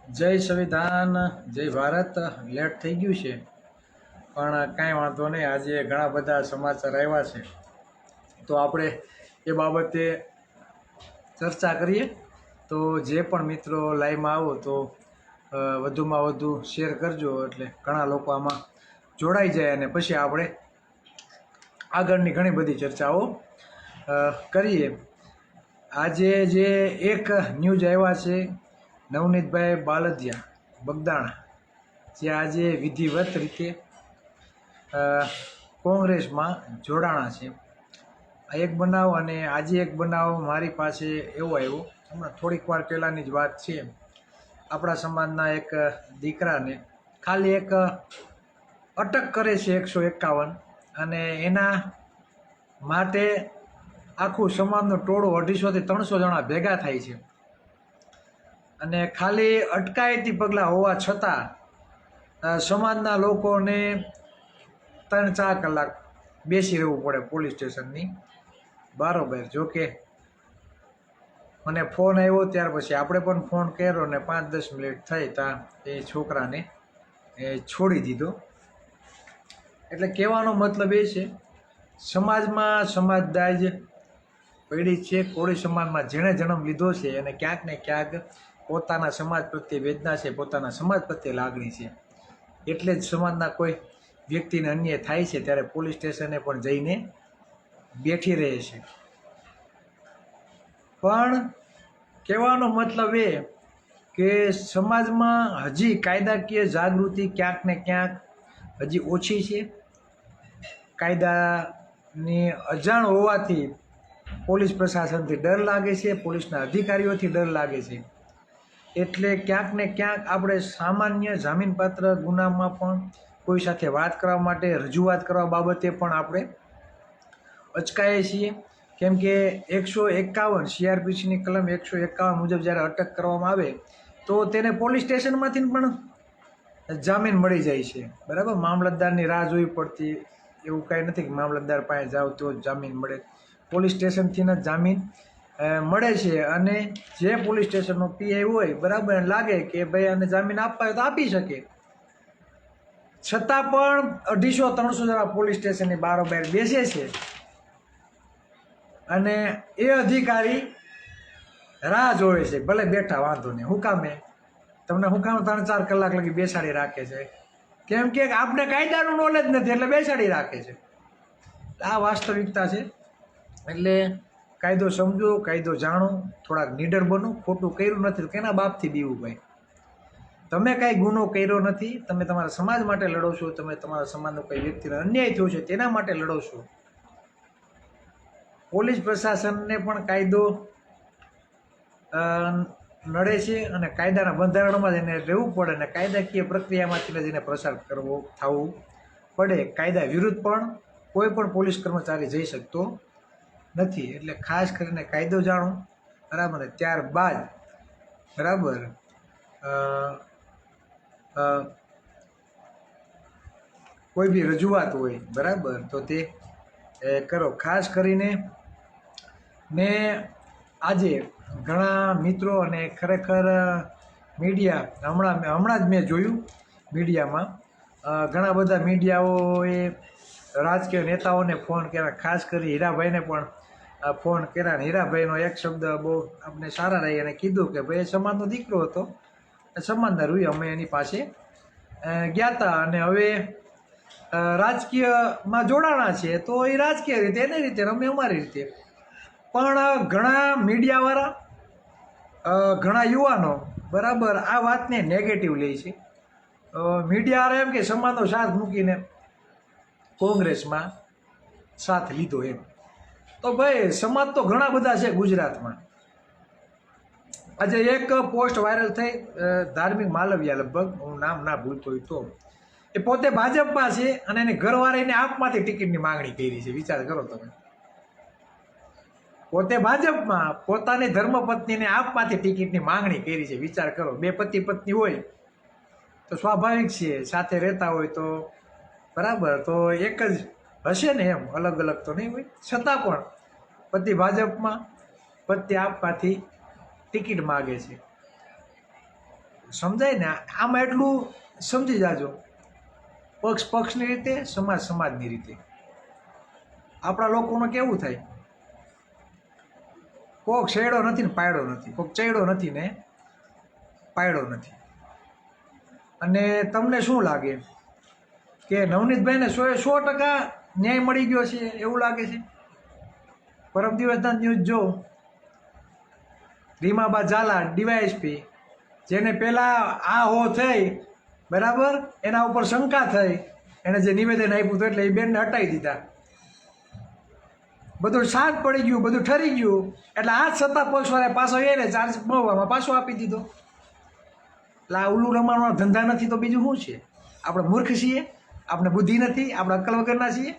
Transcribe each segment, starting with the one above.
જય સંવિધાન, જય ભારત. લેટ થઈ ગયું છે પણ કાંઈ વાંધો નહીં. આજે ઘણા બધા સમાચાર આવ્યા છે તો આપણે એ બાબતે ચર્ચા કરીએ. તો જે પણ મિત્રો લાઈવમાં આવો તો વધુમાં વધુ શેર કરજો, એટલે ઘણા લોકો આમાં જોડાઈ જાય અને પછી આપણે આગળની ઘણી બધી ચર્ચાઓ કરીએ. આજે જે એક ન્યૂઝ આવ્યા છે, નવનીતભાઈ બાલદિયા બગદાણા, જે આજે વિધિવત રીતે કોંગ્રેસમાં જોડાણા છે. આ એક બનાવ અને આજે એક બનાવ મારી પાસે એવો આવ્યો, હમણાં થોડીક વાર પહેલાંની જ વાત છે. આપણા સમાજના એક દીકરાને ખાલી એક અટક કરે છે 151, અને એના માટે આખું સમાજનું ટોળું 250 થી 300 જણા ભેગા થાય છે. અને ખાલી અટકાયતી પગલાં હોવા છતાં સમાજના લોકોને 3-4 કલાક બેસી રહેવું પડે પોલીસ સ્ટેશનની બરાબર. જોકે મને ફોન આવ્યો ત્યાર પછી આપણે પણ ફોન કર્યો ને 5-10 મિનિટ થઈ ત્યાં એ છોકરાને છોડી દીધો. એટલે કહેવાનો મતલબ એ છે, સમાજમાં સમાજદાજ પીડિત છે. કોળી સમાજમાં જેણે જન્મ લીધો છે અને ક્યાંક ને ક્યાંક પોતાના સમાજ પ્રત્યે વેદના છે, પોતાના સમાજ પ્રત્યે લાગણી છે. એટલે જ સમાજના કોઈ વ્યક્તિને અન્યાય થાય છે ત્યારે પોલીસ સ્ટેશને પણ જઈને બેઠી રહે છે. પણ કહેવાનો મતલબ એ કે સમાજમાં હજી કાયદાકીય જાગૃતિ ક્યાંક ને ક્યાંક હજી ઓછી છે. કાયદાની અજાણ હોવાથી પોલીસ પ્રશાસનથી ડર લાગે છે, પોલીસના અધિકારીઓથી ડર લાગે છે. એટલે ક્યાંક ને ક્યાંક આપણે સામાન્ય જામીનપાત્ર ગુનામાં પણ કોઈ સાથે વાત કરવા માટે, રજૂઆત કરવા બાબતે પણ આપણે અચકાઈએ છીએ. કેમ કે 151 CRPCની કલમ 151 મુજબ જ્યારે અટક કરવામાં આવે તો તેને પોલીસ સ્ટેશનમાંથી પણ જામીન મળી જાય છે બરાબર. મામલતદારની રાહ જોવી પડતી એવું કાંઈ નથી કે મામલતદાર પાસે જાઓ તો જ જામીન મળે. પોલીસ સ્ટેશનથી જ જામીન મળે છે. અને જે પોલીસ સ્ટેશનનો PI હોય બરાબર, એને લાગે કે ભાઈ આને જામીન આપવા હોય તો આપી શકે, છતાં પણ 250-300 જણા પોલીસ સ્ટેશનની બારોબાર બેસે છે. અને એ અધિકારી રાહ જોવે છે, ભલે બેઠા વાંધો નહીં, હું કામે તમને હું કામ 3-4 કલાક લગી બેસાડી રાખે છે? કેમ કે આપણે કાયદાનું નોલેજ નથી એટલે બેસાડી રાખે છે. આ વાસ્તવિકતા છે. એટલે કાયદો સમજો, કાયદો જાણો, થોડાક નીડર બનો. ખોટું કર્યું નથી તો કેના બાપથી બીવું ભાઈ? તમે કાંઈ ગુનો કર્યો નથી, તમે તમારા સમાજ માટે લડો છો, તમે તમારા સમાજનો કોઈ વ્યક્તિને અન્યાય થયો છે તેના માટે લડો છો. પોલીસ પ્રશાસનને પણ કાયદો નડે છે અને કાયદાના બંધારણમાં જ એને રહેવું પડે અને કાયદાકીય પ્રક્રિયામાંથી જ એને પ્રસાર થવું પડે. કાયદા વિરુદ્ધ પણ કોઈ પણ પોલીસ કર્મચારી જઈ શકતો નથી. એટલે ખાસ કરીને કાયદો જાણો બરાબર. ત્યારબાદ બરાબર કોઈ બી રજૂઆત હોય બરાબર તો તે કરો. ખાસ કરીને મેં આજે ઘણા મિત્રો અને ખરેખર મીડિયા હમણાં જ મેં જોયું મીડિયામાં ઘણા બધા મીડિયાઓએ રાજકીય નેતાઓને ફોન કર્યા, ખાસ કરી હીરાભાઈને પણ ફોન કર્યા. અને હીરાભાઈનો એક શબ્દ બહુ આપણે સારા રહી અને કીધું કે ભાઈ સમાજનો દીકરો હતો, સમાજના રૂઈ અમે એની પાસે ગયા હતા અને હવે રાજકીયમાં જોડાણા છે તો એ રાજકીય રીતે એની રીતે, અમે અમારી રીતે. પણ ઘણા મીડિયાવાળા, ઘણા યુવાનો બરાબર આ વાતને નેગેટિવ લે છે. મીડિયાવાળા એમ કે સમાજનો સાથ મૂકીને કોંગ્રેસમાં સાથ લીધો એમ. તો ભાઈ સમાજ તો ઘણા બધા છે ગુજરાતમાં. આજે એક પોસ્ટ વાયરલ થઈ, ધાર્મિક માલવિયા લગભગ, હું નામ ના ભૂલતો હોય તો, એ પોતે ભાજપમાં છે અને એની ઘરવાળીને આપમાંથી ટિકિટની માંગણી કરી છે. વિચાર કરો તમે. પોતે ભાજપમાં પોતાની ધર્મપત્નીને આપમાંથી ટિકિટની માંગણી કરી છે. વિચાર કરો. બે પતિ પત્ની હોય તો સ્વાભાવિક છે, સાથે રહેતા હોય તો બરાબર, તો એક જ હશે ને એમ, અલગ અલગ તો નહીં હોય. છતાં પણ પતિ ભાજપમાં, પતિ આપવાથી ટિકિટ માગે છે. સમજાય ને? આમાં એટલું સમજી જાજો, પક્ષ પક્ષની રીતે, સમાજ સમાજની રીતે. આપણા લોકોનું કેવું થાય, કોક છેડો નથી ને પાયડો નથી, કોક ચડ્યો નથી ને પાયડો નથી. અને તમને શું લાગે કે નવનીતભાઈને 100% ન્યાય મળી ગયો છે એવું લાગે છે? પરમ દિવસના ન્યૂઝ જો, રીમાબા ઝાલા ડીવાયએસપી, જેને પહેલાં આ હો થઈ, બરાબર, એના ઉપર શંકા થઈ, એણે જે નિવેદન આપ્યું હતું એટલે એ બેનને હટાવી દીધા. બધું શાંત પડી ગયું, બધું ઠરી ગયું, એટલે આ જ સત્તા પક્ષવાળાએ પાછો એને ચાર્જ મળવામાં પાછો આપી દીધો. એટલે આ ઉલ્લુ રમાડવાનો ધંધા નથી તો બીજું શું છે? આપણે મૂર્ખ છીએ? આપણે બુદ્ધિ નથી? આપણે અક્કલ વગરના છીએ?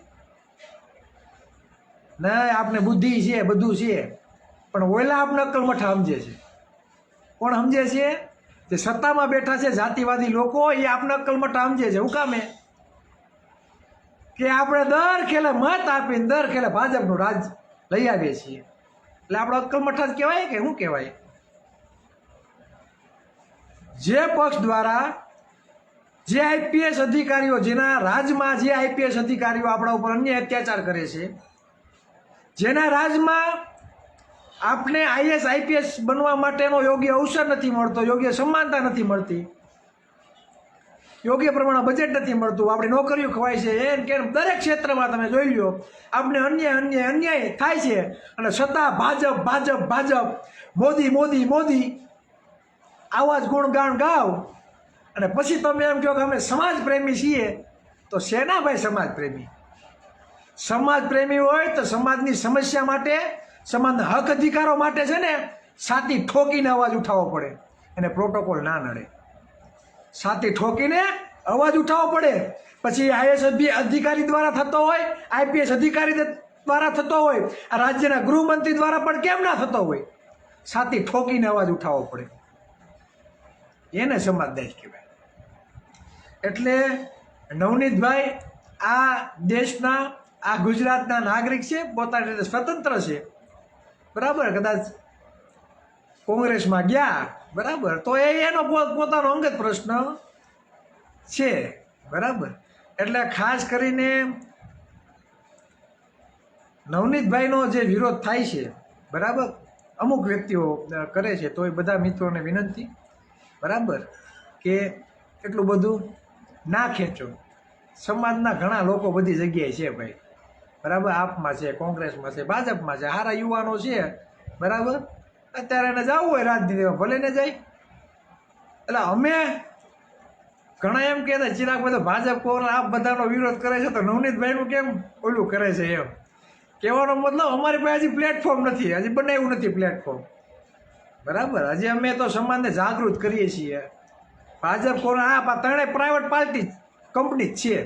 નહીં, આપણે બુદ્ધિ છે, બધું છે, પણ ઓયલા આપણે અક્કલ મઠા સમજે છે. કોણ સમજે છે? જે સત્તામાં બેઠા છે જાતિવાદી લોકો, એ આપણે અક્કલ મઠા સમજે છે. હું કામે કે આપણે દર ખેલે મત આપીને દર ખેલે ભાજપનું રાજ લઈ આવીએ છીએ, એટલે આપણે અક્કલ મઠા જ કહેવાય કે શું કહેવાય? જે પક્ષ દ્વારા જે આઈપીએસ અધિકારીઓ, જેના રાજમાં જે આઈપીએસ અધિકારીઓ આપણા ઉપર અન્ય અત્યાચાર કરે છે, જેના રાજમાં આપણે આઈએસ આઈપીએસ બનવા માટેનો યોગ્ય અવસર નથી મળતો, યોગ્ય સમાનતા નથી મળતી, યોગ્ય પ્રમાણે બજેટ નથી મળતું, આપણી નોકરીઓ ખવાય છે, એમ કે દરેક ક્ષેત્રમાં તમે જોઈ લો આપણે અન્યાય થાય છે. અને છતાં ભાજપ ભાજપ ભાજપ, મોદી મોદી મોદી, આવા જ ગુણગાન ગાવ, અને પછી તમે એમ કહો કે અમે સમાજ પ્રેમી છીએ. તો શેના ભાઈ સમાજ પ્રેમી? સમાજ પ્રેમી હોય તો સમાજની સમસ્યા માટે, સમાજના હક અધિકારો માટે છે ને છાતી ઠોકીને અવાજ ઉઠાવવો પડે. એને પ્રોટોકોલ ના નડે, છાતી ઠોકીને અવાજ ઉઠાવવો પડે. પછી આઈએસ અધિકારી દ્વારા થતો હોય, આઈપીએસ અધિકારી દ્વારા થતો હોય, આ રાજ્યના ગૃહમંત્રી દ્વારા પણ કેમ ના થતો હોય? છાતી ઠોકીને અવાજ ઉઠાવવો પડે. એને સમાજ દેશ કહેવાય. એટલે નવનીતભાઈ આ દેશના, આ ગુજરાતના નાગરિક છે, પોતાની રીતે સ્વતંત્ર છે, બરાબર. કદાચ કોંગ્રેસમાં ગયા, બરાબર, તો એનો પોતાનો અંગત પ્રશ્ન છે, બરાબર. એટલે ખાસ કરીને નવનીતભાઈનો જે વિરોધ થાય છે, બરાબર, અમુક વ્યક્તિઓ કરે છે, તો એ બધા મિત્રોને વિનંતી, બરાબર, કે એટલું બધું ના ખેંચો. સમાજના ઘણા લોકો બધી જગ્યાએ છે ભાઈ, બરાબર, આપમાં છે, કોંગ્રેસમાં છે, ભાજપમાં છે, સારા યુવાનો છે, બરાબર. અત્યારે એને જવું હોય રાજનીતિમાં, ભલે ને જાય. એટલે અમે ઘણા એમ કહેતા ચિરાગભાઈ તો ભાજપ કોર આપ બધાનો વિરોધ કરે છે, તો નવનીતભાઈનું કેમ ઓલું કરે છે? એમ કહેવાનો મતલબ અમારી પાસે હજી પ્લેટફોર્મ નથી, હજી બનાવ્યું નથી પ્લેટફોર્મ, બરાબર. હજી અમે તો સમાજને જાગૃત કરીએ છીએ. ભાજપ કોર આ ત્રણેય પ્રાઇવેટ પાર્ટી કંપની જ છે.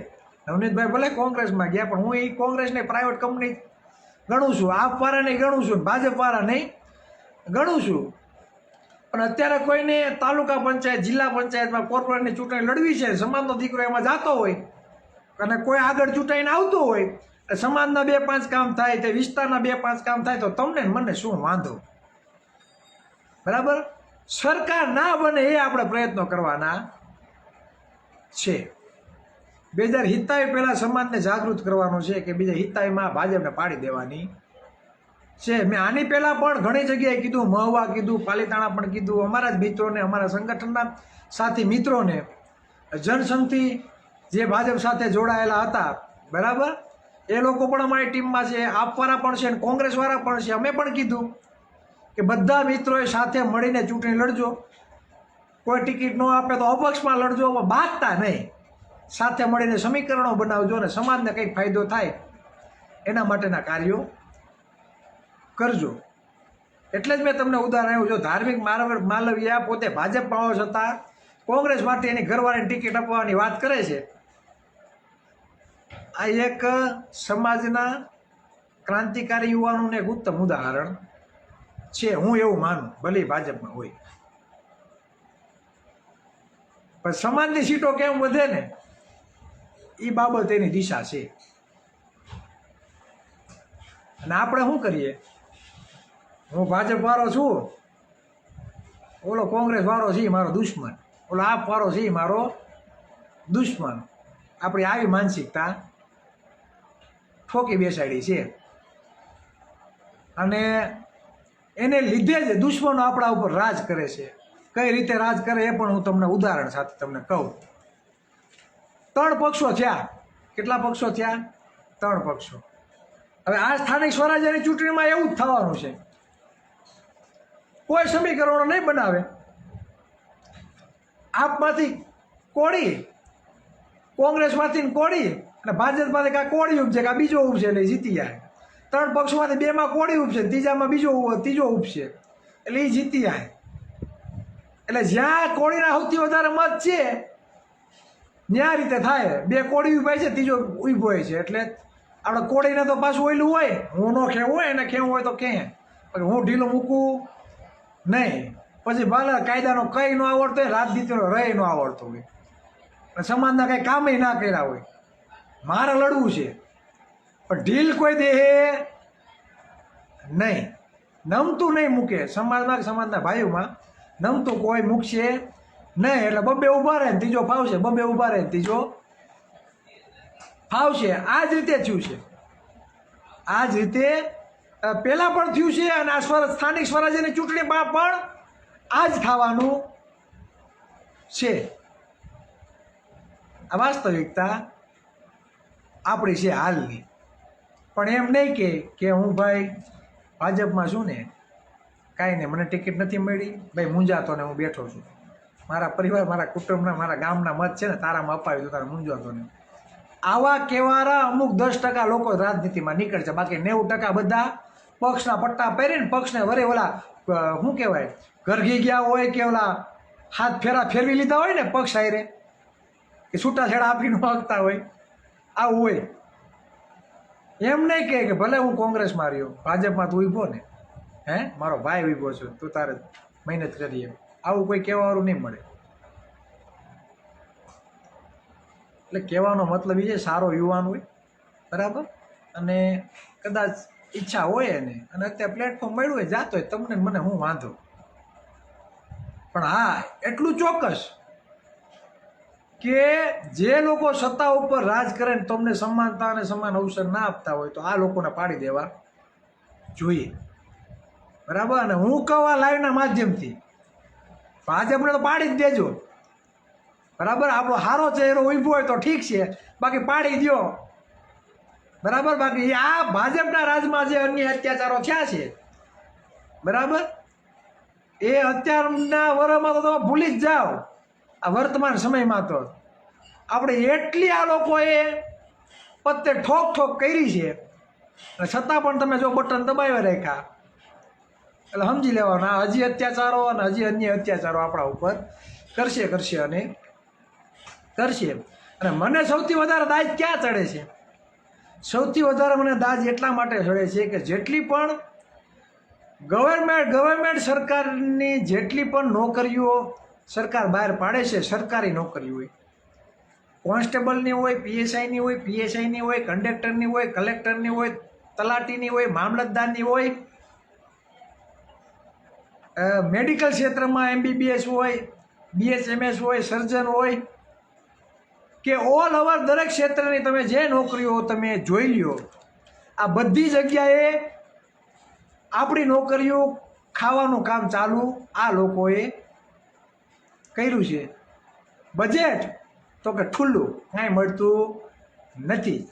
નવનીતભાઈ ભલે કોંગ્રેસમાં ગયા, પણ હું એ કોંગ્રેસને પ્રાઇવેટ કંપની ગણું છું, આપવાળા નહીં ગણું છું, ભાજપવાળા નહીં ગણું છું. પણ અત્યારે કોઈને તાલુકા પંચાયત, જિલ્લા પંચાયતમાં કોર્પોરેટની ચૂંટણી લડવી છે, સમાજનો દીકરો એમાં જતો હોય અને કોઈ આગળ ચૂંટાઈને આવતો હોય, સમાજના 2-5 કામ થાય, તે વિસ્તારના 2-5 કામ થાય, તો તમને મને શું વાંધો? બરાબર. સરકાર ના બને એ આપણે પ્રયત્નો કરવાના છે. 2027 પહેલાં સમાજને જાગૃત કરવાનો છે કે 2027માં ભાજપને પાડી દેવાની છે. મેં આની પહેલાં પણ ઘણી જગ્યાએ કીધું, મહુવા કીધું, પાલીતાણા પણ કીધું, અમારા જ મિત્રોને, અમારા સંગઠનના સાથી મિત્રોને, જનસંઘથી જે ભાજપ સાથે જોડાયેલા હતા, બરાબર, એ લોકો પણ અમારી ટીમમાં છે, આપવાળા પણ છે અને કોંગ્રેસવાળા પણ છે. અમે પણ કીધું કે બધા મિત્રોએ સાથે મળીને ચૂંટણી લડજો, કોઈ ટિકિટ ન આપે તો અપક્ષમાં લડજો, બાદતા નહીં, સાથે મળીને સમીકરણો બનાવજો અને સમાજને કંઈક ફાયદો થાય એના માટેના કાર્યો કરજો. એટલે જ મેં તમને ઉદાહરણ આવ્યું. જો ધાર્મિક માલવિયા પોતે ભાજપમાં હોવા છતાં કોંગ્રેસ માટે એની ઘરવાળીની ટિકિટ આપવાની વાત કરે છે, આ એક સમાજના ક્રાંતિકારી યુવાનોને એક ઉત્તમ ઉદાહરણ છે. હું એવું માનું, ભલે ભાજપમાં હોય, પણ સમાજની સીટો કેમ વધે ને એ બાબત એની દિશા છે. અને આપણે શું કરીએ? હું ભાજપ વાળો છું, ઓલો કોંગ્રેસ વાળો છે, મારો દુશ્મન. ઓલો આપ વાળો છે એ મારો દુશ્મન. આપણી આવી માનસિકતા ઠોકી બેસાડી છે અને એને લીધે જ દુશ્મનો આપણા ઉપર રાજ કરે છે. કઈ રીતે રાજ કરે એ પણ હું તમને ઉદાહરણ સાથે તમને કહું. 3 પક્ષો થયા. કેટલા પક્ષો થયા? 3 પક્ષો. હવે આ સ્થાનિક સ્વરાજ્યની ચૂંટણીમાં એવું જ થવાનું છે. કોઈ સમીકરણો નહીં બનાવે. આપમાંથી કોળી, કોંગ્રેસમાંથી કોળી અને ભાજપમાંથી કાં કોળી ઉપજે કાં બીજો ઉપજે એટલે જીતી જાય. 3 પક્ષોમાંથી 2માં કોળી ઉપજે, ત્રીજામાં ત્રીજો ઉપજે એટલે એ જીતી જાય. એટલે જ્યાં કોળીના સૌથી વધારે મત છે ત્યાં રીતે થાય. 2 કોળી ઉભાય છે, ત્રીજો ઉભો હોય છે. એટલે આપણે કોળીને તો પાછું ઓયલું હોય, હું ન ખેવું હોય એને ખેવું હોય તો કહે હું ઢીલું મૂકું નહીં. પછી ભલે કાયદાનો કંઈ ન આવડતો હોય, રાજનીતિનો રહી ન આવડતો હોય, સમાજના કંઈ કામે ના કર્યા હોય, મારે લડવું છે પણ ઢીલ કોઈ દે નહીં, નમતું નહીં મૂકે. સમાજના ભાઈઓમાં નમતું કોઈ મૂકશે નહીં. એટલે બબે ઊભા રહે ને ત્રીજો ફાવશે, બબે ઊભા રહે ને ત્રીજો ફાવશે. આ જ રીતે થયું છે. આ જ રીતે પહેલાં પણ થયું છે અને આ સ્થાનિક સ્વરાજ્યની ચૂંટણીમાં પણ આ જ થવાનું છે. આ વાસ્તવિકતા આપણી છે હાલની. પણ એમ નહીં કે હું ભાઈ ભાજપમાં છું ને કાંઈ નહીં, મને ટિકિટ નથી મળી ભાઈ મૂંઝાતો ને હું બેઠો છું, મારા પરિવાર મારા કુટુંબના મારા ગામના મત છે ને તારામાં અપાવી દો, તારે મૂંઝાતો ને. આવા કહેવારા અમુક 10% લોકો રાજનીતિમાં નીકળશે. બાકી 90% બધા પક્ષના પટ્ટા પહેરીને પક્ષને વરે ઓલા શું કહેવાય ઘરઘી ગયા હોય કે ઓલા હાથ ફેરવી લીધા હોય ને પક્ષ હારે કે છૂટાછેડા આપીને માગતા હોય, આવું હોય. એમ નહીં કે ભલે હું કોંગ્રેસમાં રહ્યો, ભાજપમાં તું ઊભો ને, હે મારો ભાઈ ઊભો છું, તું તારે મહેનત કરીએ, આવું કોઈ કહેવાવાળું નહીં મળે. એટલે કહેવાનો મતલબ એ છે સારો યુવાન હોય બરાબર, અને કદાચ ઈચ્છા હોય એને અને અત્યારે પ્લેટફોર્મ મળ્યું હોય જાતો હોય, તમને મને હું વાંધો. પણ હા એટલું ચોક્કસ કે જે લોકો સત્તા ઉપર રાજ કરે ને તમને સમાનતા અને સમાન અવસર ના આપતા હોય તો આ લોકોને પાડી દેવા જોઈએ બરાબર. અને હું કહું આ લાઈવના માધ્યમથી ભાજપને તો પાડી જ દેજો બરાબર. આપણો સારો ચહેરો ઊભો હોય તો ઠીક છે, બાકી પાડી દો બરાબર. બાકી આ ભાજપના રાજમાં જે અન્ય અત્યાચારો થયા છે બરાબર, એ અત્યારના વર્ષમાં તો તમે ભૂલી જ જાઓ. આ વર્તમાન સમયમાં તો આપણે એટલી આ લોકોએ પત્તે ઠોક કરી છે અને છતાં પણ તમે જો બટન દબાવી રાખ્યા એટલે સમજી લેવાના હજી અત્યાચારો અને હજી અન્ય અત્યાચારો આપણા ઉપર કરશે અને કરશે. અને મને સૌથી વધારે દાજ ક્યાં ચડે છે? સૌથી વધારે મને દાજ એટલા માટે ચડે છે કે જેટલી પણ ગવર્મેન્ટ સરકારની જેટલી પણ નોકરીઓ સરકાર બહાર પાડે છે, સરકારી નોકરી હોય, કોન્સ્ટેબલની હોય, પીએસઆઈની હોય, પીએસઆઈની હોય, કંડક્ટરની હોય, કલેક્ટરની હોય, તલાટીની હોય, મામલતદારની હોય, મેડિકલ ક્ષેત્રમાં એમબીબીએસ હોય, બીએચએમએસ હોય, સર્જન હોય કે ઓલ ઓવર દરેક ક્ષેત્રની તમે જે નોકરીઓ તમે જોઈ લ્યો, આ બધી જગ્યાએ આપણી નોકરીઓ ખાવાનું કામ ચાલુ આ લોકોએ કર્યું છે. બજેટ તો કે ઠુલ્લું, કાંઈ મળતું નથી.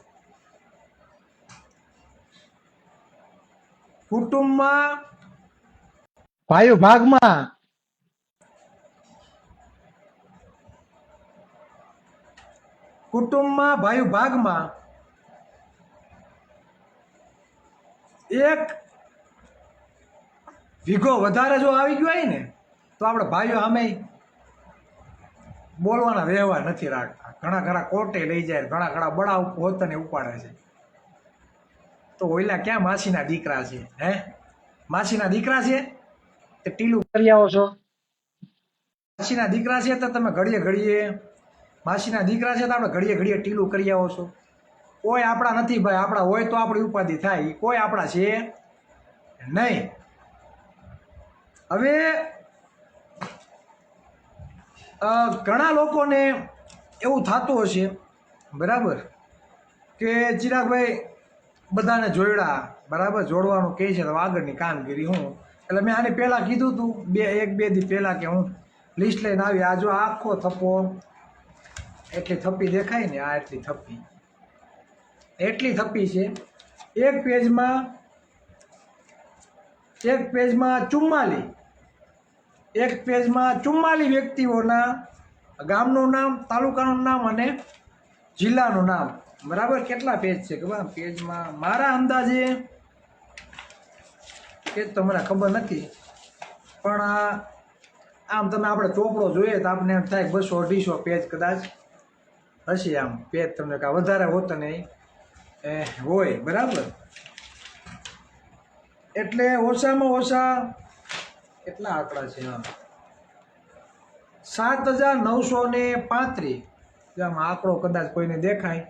કુટુંબમાં ભાઈઓ ભાગમાં એક વીઘો વધારે જો આવી ગયો હોય ને તો આપણે ભાઈઓ સામે બોલવાના વ્યવહાર નથી રાખતા. ઘણા કોર્ટે લઈ જાય, ઘણા બળા પોતાને ઉપાડે છે. તો ઓઈલા ક્યાં માસીના દીકરા છે? હે માસીના દીકરા છે તે ટીલું કરી આવો છો? માસીના દીકરા છે તો તમે ઘડીએ માસીના દીકરા છે તો આપણે ઘડીએ ટીલું કરી આવો છો? કોઈ આપણા નથી ભાઈ. આપણા હોય તો આપણી ઉપાધિ થાય, કોઈ આપણા છે નહીં. હવે ઘણા લોકોને એવું થતું હશે, બરાબર, કે ચિરાગભાઈ બધાને જોડ્યા, બરાબર, જોડવાનું કહે છે તો આગળની કામગીરી હું, એટલે મેં આની પહેલાં કીધું હતું એક બે દી પહેલાં કે હું લિસ્ટ લઈને આવી. આ જો આખો થપ્પો એટલી થપ્પી દેખાય ને, આ એટલી થપ્પી છે. એક પેજમાં 44 વ્યક્તિઓના ગામનું નામ, તાલુકાનું નામ અને જિલ્લાનું નામ, બરાબર. કેટલા પેજ છે ખબર? પેજમાં મારા અંદાજે એ તો મને ખબર નથી, પણ આમ તમે આપણે ચોપડો જોઈએ તો આપણે એમ થાય 200-250 પેજ કદાચ હશે. આમ પેજ તમને કાંઈ વધારે હોતો નહીં હોય, બરાબર. એટલે ઓછામાં ઓછા કેટલા આંકડા છે? 7,935. આમ આંકડો કદાચ કોઈને દેખાય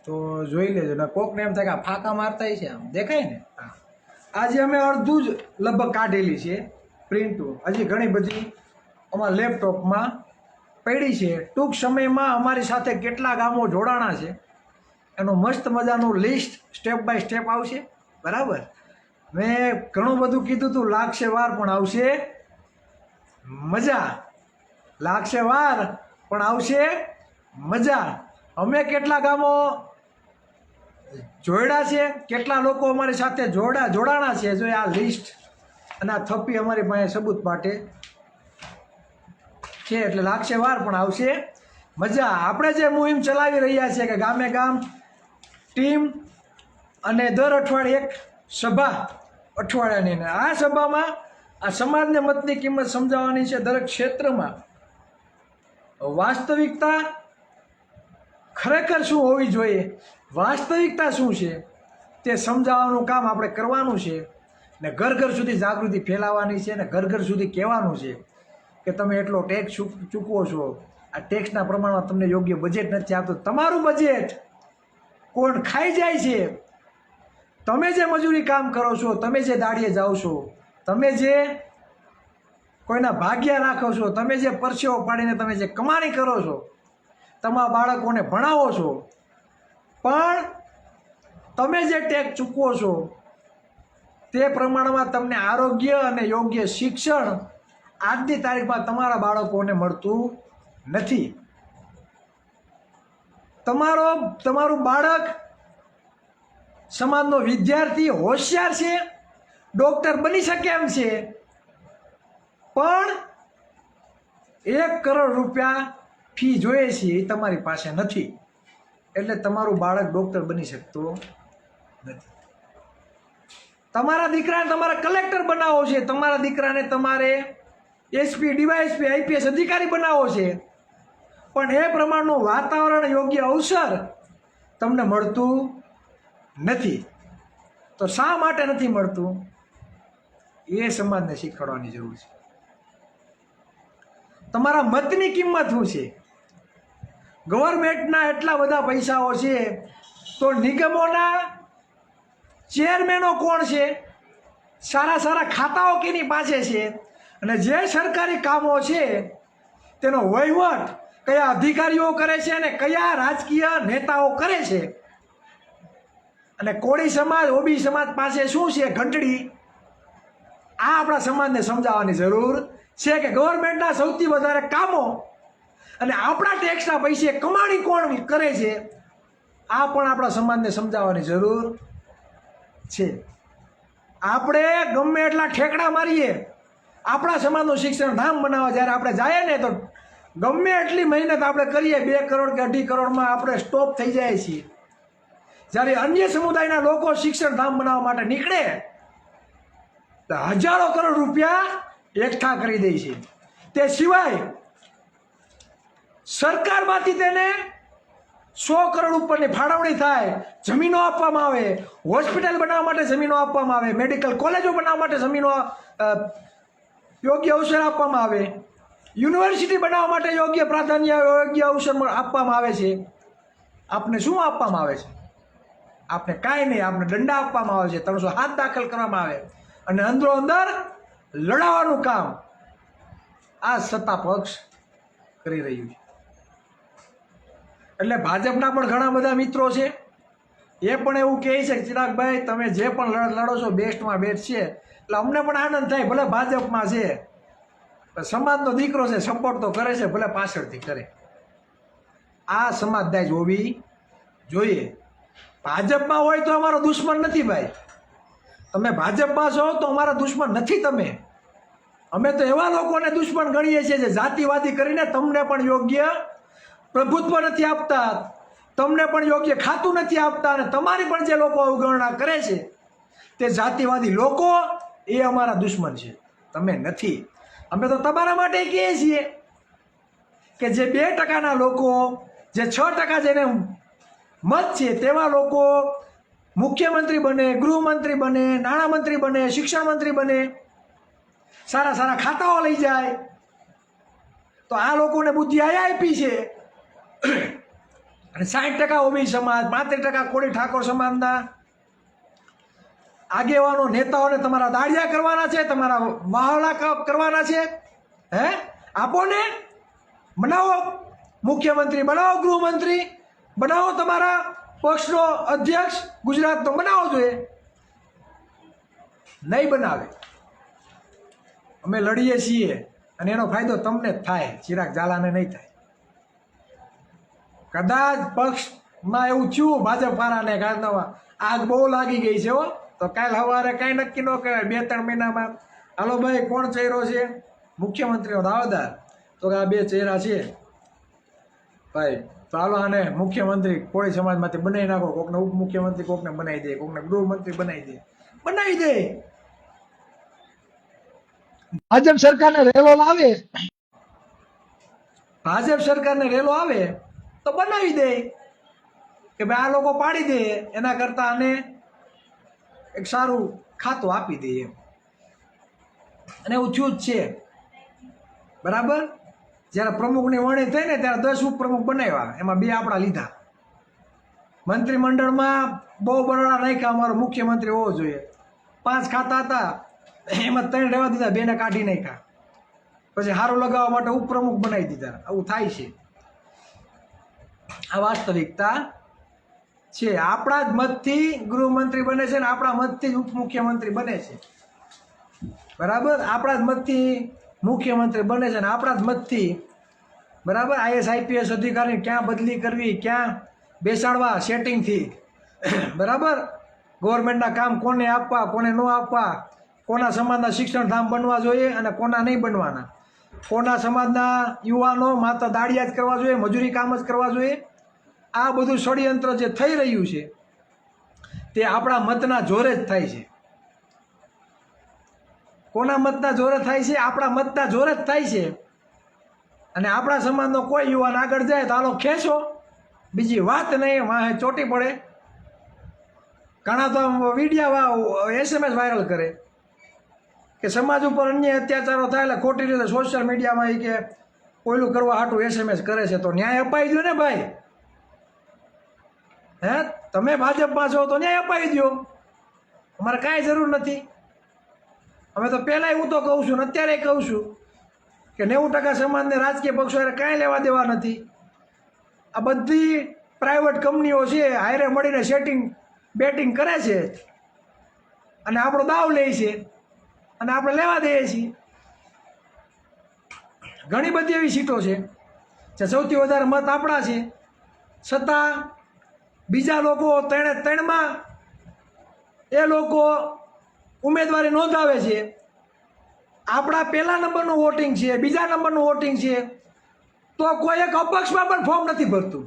તો જોઈ લેજો ને. કોકને એમ થાય કે આ ફાંકા મારતા છે, આમ દેખાય ને. હા, આજે અમે અડધું જ લગભગ કાઢેલી છે પ્રિન્ટો. હજી ઘણી બધી અમારા લેપટોપમાં પડી છે. ટૂંક સમયમાં અમારી સાથે કેટલા ગામો જોડાણા છે એનું મસ્ત મજાનું લિસ્ટ સ્ટેપ બાય સ્ટેપ આવશે, બરાબર. મેં ઘણું બધું કીધું હતું, લાગશે વાર પણ આવશે મજા. લાગશે વાર પણ આવશે મજા. અમે કેટલા ગામો જોડ્યા છે, કેટલા લોકો અમારી સાથે જોડાણા છે, જો આ લિસ્ટ અને આ થપ્પી અમારી પાસે સબૂત માટે છે. એટલે લાગશે વાર પણ આવશે મજા. આપણે જે મુહિમ ચલાવી રહ્યા છીએ કે ગામે ગામ ટીમ અને દર અઠવાડિયે એક સભા અઠવાડિયાની, આ સભામાં આ સમાજને મતની કિંમત સમજાવવાની છે. દરેક ક્ષેત્રમાં વાસ્તવિકતા ખરેખર શું હોવી જોઈએ, વાસ્તવિકતા શું છે તે સમજાવવાનું કામ આપણે કરવાનું છે. ને ઘર ઘર સુધી જાગૃતિ ફેલાવવાની છે, ને ઘર ઘર સુધી કહેવાનું છે કે તમે એટલો ટેક્સ ચૂકવો છો, આ ટેક્સના પ્રમાણમાં તમને યોગ્ય બજેટ નથી આપતું. તમારું બજેટ કોણ ખાઈ જાય છે? તમે જે મજૂરી કામ કરો છો, તમે જે દાડીએ જાઓ છો, તમે જે કોઈના ભાગ્યા રાખો છો, તમે જે પરસેવો પાડીને તમે જે કમાણી કરો છો, તમારા બાળકોને ભણાવો છો, પણ તમે જે ટેક્સ ચૂકવો છો તે પ્રમાણમાં તમને આરોગ્ય અને યોગ્ય શિક્ષણ આજની તારીખમાં તમારા બાળકોને મળતું નથી. તમારું બાળક સમાજનો વિદ્યાર્થી હોશિયાર છે, ડૉક્ટર બની શકે એમ છે, પણ 1 કરોડ રૂપિયા ફી જોઈએ છે એ તમારી પાસે નથી. એટલે તમારું બાળક ડૉક્ટર બની શકતો નથી. તમારા દીકરાને તમારે કલેક્ટર બનાવવો છે, તમારા દીકરાને તમારે એસપી, ડીવાયએસપી, આઈપીએસ અધિકારી બનાવવો છે, પણ એ પ્રમાણનું વાતાવરણ, યોગ્ય અવસર તમને મળતું નથી. તો શા માટે નથી મળતું એ સમાજને શીખવાડવાની જરૂર છે. તમારા મતની કિંમત શું છે? ગવર્મેન્ટના એટલા બધા પૈસાઓ છે તો નિગમોના ચેરમેનો કોણ છે? સારા સારા ખાતાઓ કેની પાસે છે? અને જે સરકારી કામો છે તેનો વહીવટ કયા અધિકારીઓ કરે છે અને કયા રાજકીય નેતાઓ કરે છે? અને કોળી સમાજ, ઓબી સમાજ પાસે શું છે ઘંટડી? આ આપણા સમાજને સમજાવવાની જરૂર છે કે ગવર્મેન્ટના સૌથી વધારે કામો અને આપણા ટેક્સના પૈસે કમાણી કોણ કરે છે, આ પણ આપણા સમાજને સમજાવવાની જરૂર છે. આપણે ગમે એટલા ઠેકડા મારીએ, આપણા સમાજનું શિક્ષણ ધામ બનાવવા જ્યારે આપણે જઈએ ને તો ગમે એટલી મહેનત આપણે કરીએ, 2 કરોડ કે 2.5 કરોડમાં આપણે સ્ટોપ થઈ જાય છીએ. જ્યારે અન્ય સમુદાયના લોકો શિક્ષણ ધામ બનાવવા માટે નીકળે તો હજારો કરોડ રૂપિયા એકઠા કરી દે છે. તે સિવાય સરકારમાંથી તેને 100 કરોડ ઉપરની ફાળવણી થાય, જમીનો આપવામાં આવે, હોસ્પિટલ બનાવવા માટે જમીનો આપવામાં આવે, મેડિકલ કોલેજો બનાવવા માટે જમીનો યોગ્ય અવસર આપવામાં આવે, યુનિવર્સિટી બનાવવા માટે યોગ્ય પ્રાધાન્ય, યોગ્ય અવસર આપવામાં આવે છે. આપને શું આપવામાં આવે છે? આપને કાંઈ નહીં. આપને દંડા આપવામાં આવે છે, 307 દાખલ કરવામાં આવે અને અંદરો અંદર લડાવવાનું કામ આ સત્તા પક્ષ કરી રહ્યું છે. એટલે ભાજપના પણ ઘણા બધા મિત્રો છે, એ પણ એવું કહે છે કે ચિરાગભાઈ તમે જે પણ લડો છો બેસ્ટમાં બેસ્ટ છે, એટલે અમને પણ આનંદ થાય, ભલે ભાજપમાં છે સમાજનો દીકરો છે, સપોર્ટ તો કરે છે, ભલે પાછળથી કરે. આ સમાજદારી હોવી જોઈએ. ભાજપમાં હોય તો અમારો દુશ્મન નથી ભાઈ, તમે ભાજપમાં છો તો અમારા દુશ્મન નથી તમે. અમે તો એવા લોકોને દુશ્મન ગણીએ છીએ જે જાતિવાદી કરીને તમને પણ યોગ્ય પ્રભુત્વ નથી આપતા, તમને પણ યોગ્ય ખાતું નથી આપતા, અને તમારી પણ જે લોકો અવગણના કરે છે તે જાતિવાદી લોકો, એ અમારા દુશ્મન છે, તમે નથી. અમે તો તમારા માટે કહીએ છીએ કે જે 2% લોકો, જે 6% જેને મત છે તેવા લોકો મુખ્યમંત્રી બને, ગૃહમંત્રી બને, નાણામંત્રી બને, શિક્ષણ મંત્રી બને, સારા સારા ખાતાઓ લઈ જાય. તો આ લોકોને બુદ્ધિ આયા આપી છે. અને 60% ઓબીસી સમાજ, 35% કોળી ઠાકોર સમાજના આગેવાનો, નેતાઓને તમારા દાળિયા કરવાના છે, તમારા મહાવલા કરવાના છે. હે આપો ને, બનાવો મુખ્યમંત્રી, બનાવો ગૃહમંત્રી, બનાવો તમારા પક્ષનો અધ્યક્ષ ગુજરાતનો, બનાવો જોઈએ. નહીં બનાવે. અમે લડીએ છીએ અને એનો ફાયદો તમને જ થાય, ચિરાગ ઝાલાને નહીં થાય. કદાચ પક્ષમાં એવું થયું ભાજપ વાળાને ગાંધીનગર આગ બહુ લાગી ગઈ છે હો, તો કાલ સવારે કાંઈ નક્કી ન કહેવાય, 2-3 મહિનામાં હાલો ભાઈ કોણ ચહેરો છે મુખ્યમંત્રીનો દાવેદાર, તો કે આ 2 ચહેરા છે ભાઈ, તો હાલો આને મુખ્યમંત્રી કોળી સમાજમાંથી બનાવી નાખો, કોકને ઉપમુખ્યમંત્રી કોકને બનાવી દે, કોકને ગૃહમંત્રી બનાવી દે. ભાજપ સરકારને રેલો આવે, ભાજપ સરકારને રેલો આવે તો બનાવી દે કે ભાઈ આ લોકો પાડી દે, એના કરતાં આને એક સારું ખાતું આપી દે એમ. અને એવું થયું જ છે, બરાબર. જ્યારે પ્રમુખની વરણી થઈ ને ત્યારે 10 ઉપપ્રમુખ બનાવ્યા, એમાં 2 આપણા લીધા. મંત્રીમંડળમાં બહુ બરોડા નાખ્યા, અમારો મુખ્યમંત્રી હોવો જોઈએ. 5 ખાતા હતા, એમાં 3 રહેવા દીધા, 2ને કાઢી નાખ્યા. પછી હારું લગાવવા માટે ઉપપ્રમુખ બનાવી દીધા. આવું થાય છે, આ વાસ્તવિકતા છે. આપણા જ મતથી ગૃહમંત્રી બને છે ને આપણા મતથી જ ઉપમુખ્યમંત્રી બને છે, બરાબર. આપણા જ મતથી મુખ્યમંત્રી બને છે ને આપણા જ મતથી, બરાબર. IAS IPS અધિકારી ક્યાં બદલી કરવી, ક્યાં બેસાડવા સેટિંગથી, બરાબર. ગવર્મેન્ટના કામ કોને આપવા, કોને ન આપવા, કોના સમાજના શિક્ષણ ધામ બનવા જોઈએ અને કોના નહીં બનવાના, કોના સમાજના યુવાનો માત્ર દાળિયા જ કરવા જોઈએ, મજૂરી કામ જ કરવા જોઈએ. આ બધું ષડયંત્ર જે થઈ રહ્યું છે તે આપણા મતના જોરે જ થાય છે. કોના મતના જોરે થાય છે? આપણા મતના જોરે જ થાય છે. અને આપણા સમાજનો કોઈ યુવાન આગળ જાય તો હાલો ખેંચો, બીજી વાત નહીં, વાંહે ચોટી પડે. ઘણા તો વિડીયા SMS વાયરલ કરે કે સમાજ ઉપર અન્ય અત્યાચારો થાય એટલે ખોટી રીતે સોશિયલ મીડિયામાં કે ઓયલું કરવા હાટું SMS કરે છે. તો ન્યાય અપાઈ દો ને ભાઈ. હે, તમે ભાજપમાં છો તો ન્યાય અપાઈ દો, અમારે કાંઈ જરૂર નથી. અમે તો પહેલાંય હું તો કહું છું ને અત્યારે કહું છું કે 90% સમાજને રાજકીય પક્ષો એને કાંઈ લેવા દેવા નથી. આ બધી પ્રાઇવેટ કંપનીઓ છે, હારે મળીને બેટિંગ કરે છે અને આપણો દાવ લે છે અને આપણે લેવા દઈએ છીએ. ઘણી બધી એવી સીટો છે જે સૌથી વધારે મત આપણા છે, છતાં બીજા લોકો 3માં એ લોકો ઉમેદવારી નોંધાવે છે. આપણા 1લા નંબરનું વોટિંગ છે, 2જા નંબરનું વોટિંગ છે, તો કોઈ એક અપક્ષમાં પણ ફોર્મ નથી ભરતું.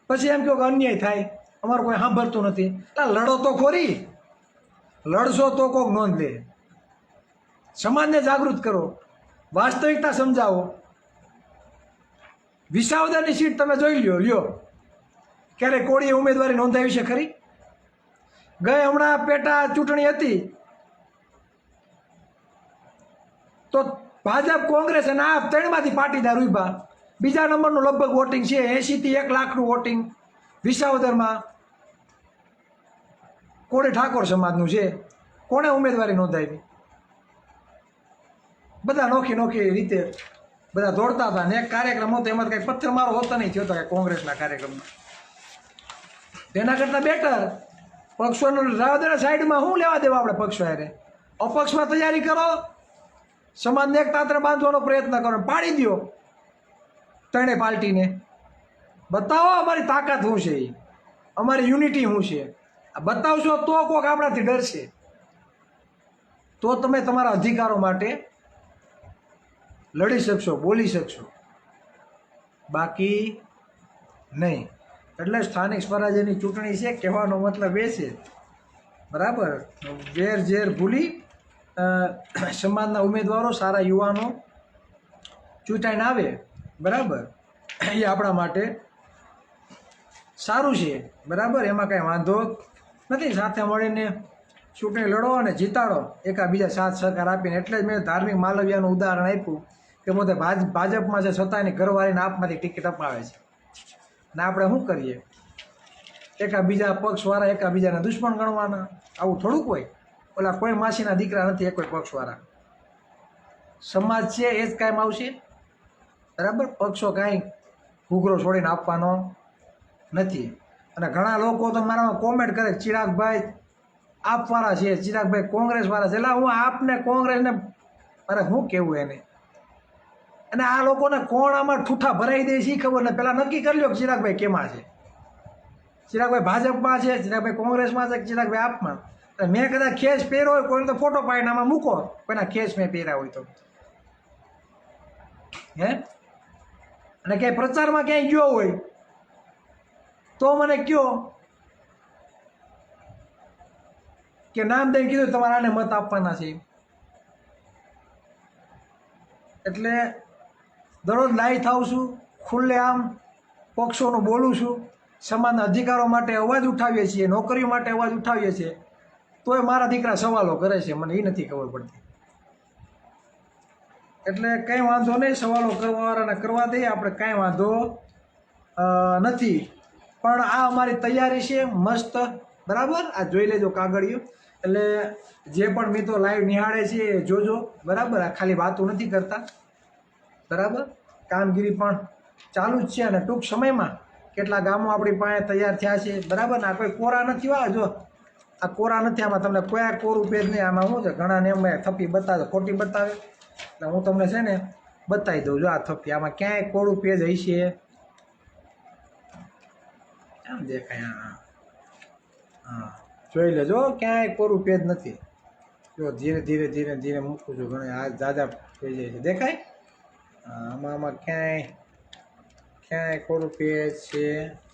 પછી એમ કહો કે અન્યાય થાય, અમારું કોઈ સાંભળતું નથી. લડો તો ખોરી, લડશો તો કોક નોંધ લે. સમાજને જાગૃત કરો, વાસ્તવિકતા સમજાવો. વિસાવદરની સીટ તમે જોઈ લ્યો, ક્યારે કોળીએ ઉમેદવારી નોંધાવી છે ખરી? ગઈ હમણાં પેટા ચૂંટણી હતી તો ભાજપ, કોંગ્રેસ અને આપ 3માંથી પાટીદાર ઉભા. 2જા નંબરનું લગભગ વોટિંગ છે, 80 થી 1 લાખનું વોટિંગ વિસાવદરમાં કોળી ઠાકોર સમાજનું છે. કોણે ઉમેદવારી નોંધાવી? બધા નોખી રીતે બધા દોડતા હતા ને એક કાર્યક્રમ હતો એમાં કંઈ પથ્થર મારો હોતો નહીં થયો હતો કે કોંગ્રેસના કાર્યક્રમમાં. તેના કરતાં બેટર પક્ષોનો રાવદેના સાઈડમાં શું લેવા દેવા આપણે પક્ષો હારે? અપક્ષમાં તૈયારી કરો, સમાજને એક તાંત્ર બાંધવાનો પ્રયત્ન કરો, પાડી દો ત્રણેય પાર્ટીને, બતાવો અમારી તાકાત શું છે, અમારી યુનિટી શું છે. આ બતાવશો તો કોક આપણાથી ડરશે, તો તમે તમારા અધિકારો માટે લડી શકશો, બોલી શકશો, બાકી નહીં. એટલે સ્થાનિક સ્વરાજ્યની ચૂંટણી છે, કહેવાનો મતલબ એ છે, બરાબર, વેર ઝેર ભૂલી સમાજના ઉમેદવારો, સારા યુવાનો ચૂંટાઈને આવે, બરાબર, એ આપણા માટે સારું છે, બરાબર, એમાં કાંઈ વાંધો નથી. સાથે મળીને ચૂંટણી લડો અને જીતાડો એકાબીજા સાથ સહકાર આપીને. એટલે જ મેં ધાર્મિક માલવ્યાનું ઉદાહરણ આપ્યું કે પોતે ભાજપમાં છે છતાં એની ઘરવાળીને આપમાંથી ટિકિટ અપાવે છે ને આપણે શું કરીએ? એકાબીજા પક્ષવાળા એકાબીજાના દુશ્મન ગણવાના? આવું થોડુંક હોય. ઓલા કોઈ માસીના દીકરા નથી એ કોઈ પક્ષવાળા. સમાજ છે એ જ કાયમ આવશે, બરાબર. પક્ષો કાંઈ ઘૂઘરો છોડીને આપવાનો નથી. અને ઘણા લોકો તો મારામાં કોમેન્ટ કરે, ચિરાગભાઈ આપવાળા છે, ચિરાગભાઈ કોંગ્રેસવાળા છે. એટલે હું આપને કોંગ્રેસને અરે શું કહેવું એને? અને આ લોકોને કોણ આમાં ઠૂઠા ભરાઈ દે છે એ ખબર ને. પહેલાં નક્કી કરી લો કે ચિરાગભાઈ કેમાં છે. ચિરાગભાઈ ભાજપમાં છે, ચિરાગભાઈ કોંગ્રેસમાં છે, ચિરાગભાઈ આપમાં. મેં કદાચ ખેસ પહેર્યો હોય, કોઈને તો ફોટો પાડીને આમાં મૂકો, કોઈના ખેસ મેં પહેર્યા હોય તો, હે, અને ક્યાંય પ્રચારમાં ક્યાંય ગયો હોય તો મને કહો કે નામ દઈને કીધું તમારે આને મત આપવાના છે. એટલે દરરોજ લાઈવ થાઉં છું, ખુલ્લે આમ પક્ષોનું બોલું છું, સમાજના અધિકારો માટે અવાજ ઉઠાવીએ છીએ, નોકરીઓ માટે અવાજ ઉઠાવીએ છીએ, તોય મારા દીકરા સવાલો કરે છે, મને એ નથી ખબર પડતી. એટલે કંઈ વાંધો નહીં, સવાલો કરવાવાળાને કરવા દઈએ આપણે, કાંઈ વાંધો નથી. પણ આ અમારી તૈયારી છે મસ્ત, બરાબર. આ જોઈ લેજો કાગળિયું. એટલે જે પણ મિત્રો લાઈવ નિહાળે છે એ જોજો, બરાબર. આ ખાલી વાતો નથી કરતા, બરાબર. કામગીરી પણ ચાલુ જ છે અને ટૂંક સમયમાં કેટલા ગામો આપણી પાસે તૈયાર થયા છે, બરાબર. આ કોઈ કોરા નથી હોય, જો આ કોરા નથી, આમાં તમને કોઈ કોરું પેજ નહીં. આમાં શું છે, ઘણાને એમ થપ્પી બતાવે, ખોટી બતાવે, એટલે હું તમને છે ને બતાવી દઉં. જો આ થપ્પી, આમાં ક્યાંય કોરું પેજ હશે? આમ દેખાય? હા, જોઈ લેજો, ક્યાંય કોરું પેજ નથી. જો ધીરે ધીરે ધીરે ધીરે મૂકું છું, ઘણા આ દાદા થઈ જાય છે, દેખાય? આમાં ક્યાંય કોરું પેજ છે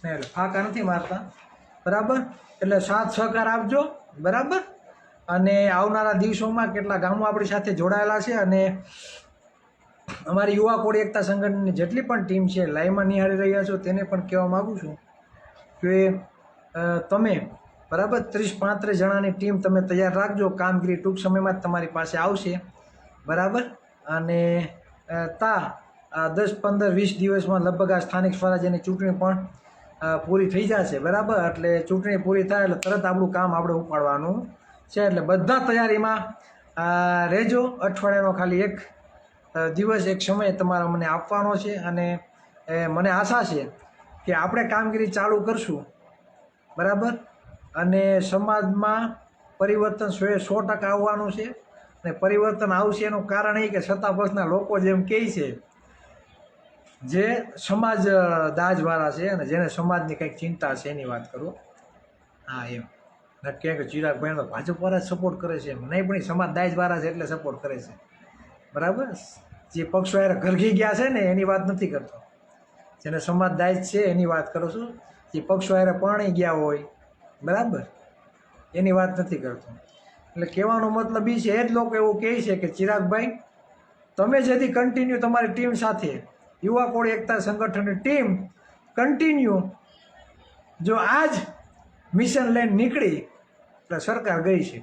ને, એટલે ફાંકા નથી મારતા, બરાબર. એટલે સાથ સહકાર આપજો, બરાબર. અને આવનારા દિવસોમાં કેટલા ગામો આપણી સાથે જોડાયેલા છે અને અમારી યુવા કોળી એકતા સંગઠનની જેટલી પણ ટીમ છે લાઈવમાં નિહાળી રહ્યા છો તેને પણ કહેવા માગું છું કે તમે, બરાબર, 30-35 જણાની ટીમ તમે તૈયાર રાખજો. કામગીરી ટૂંક સમયમાં જ તમારી પાસે આવશે, બરાબર. અને 10-15-20 દિવસમાં લગભગ આ સ્થાનિક સ્વરાજ્યની ચૂંટણી પણ પૂરી થઈ જશે, બરાબર. એટલે ચૂંટણી પૂરી થાય એટલે તરત આપણું કામ આપણે ઉપાડવાનું છે. એટલે બધા તૈયારીમાં રહેજો. અઠવાડિયાનો ખાલી એક દિવસ, એક સમય તમારા મને આપવાનો છે અને મને આશા છે કે આપણે કામગીરી ચાલુ કરશું, બરાબર. અને સમાજમાં પરિવર્તન 100% આવવાનું છે. અને પરિવર્તન આવશે એનું કારણ એ કે સત્તા પક્ષના લોકો જેમ કહે છે, જે સમાજ દાજવાળા છે અને જેને સમાજની કંઈક ચિંતા છે એની વાત કરું. હા, એમ નક્કી કે ચિરાગભાઈ તો ભાજપવાળા જ સપોર્ટ કરે છે, નહીં પણ સમાજ દાજવાળા છે એટલે સપોર્ટ કરે છે, બરાબર. જે પક્ષો યાર ઘરઘી ગયા છે ને એની વાત નથી કરતો, જેને સમાજ દાજ છે એની વાત કરું છું. જે પક્ષો યાર પરણી ગયા હોય, બરાબર, એની વાત નથી કરતો. એટલે કહેવાનો મતલબ એ છે, એ જ લોકો એવું કહે છે કે ચિરાગભાઈ તમે જેથી કન્ટિન્યુ તમારી ટીમ સાથે, યુવા કોળી એકતા સંગઠનની ટીમ કન્ટિન્યુ જો આજ મિશન લઈને નીકળી એટલે સરકાર ગઈ છે.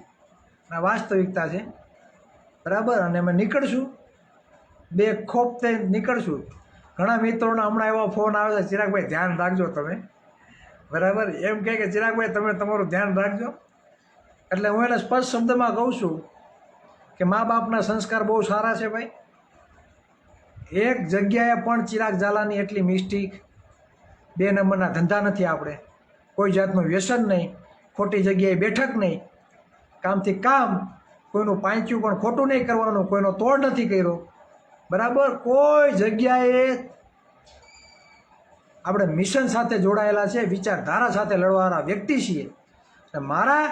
આ વાસ્તવિકતા છે, બરાબર. અને અમે નીકળશું, બે ખોફ થઈને નીકળશું. ઘણા મિત્રોના હમણાં એવા ફોન આવે છે, ચિરાગભાઈ ધ્યાન રાખજો તમે, બરાબર. એમ કહે કે ચિરાગભાઈ તમે તમારું ધ્યાન રાખજો. એટલે હું એને સ્પષ્ટ શબ્દમાં કહું છું કે મા બાપના સંસ્કાર બહુ સારા છે ભાઈ, એક જગ્યાએ પણ ચિરાગ ઝાલાની એટલી મિસ્ટેક, 2 નંબરના ધંધા નથી આપણે, કોઈ જાતનું વ્યસન નહીં, ખોટી જગ્યાએ બેઠક નહીં, કામથી કામ, કોઈનું પાંચ્યું પણ ખોટું નહીં કરવાનું, કોઈનો તોડ નથી કર્યો, બરાબર. કોઈ જગ્યાએ આપણે મિશન સાથે જોડાયેલા છે, વિચારધારા સાથે લડવાવાળા વ્યક્તિ છીએ. મારા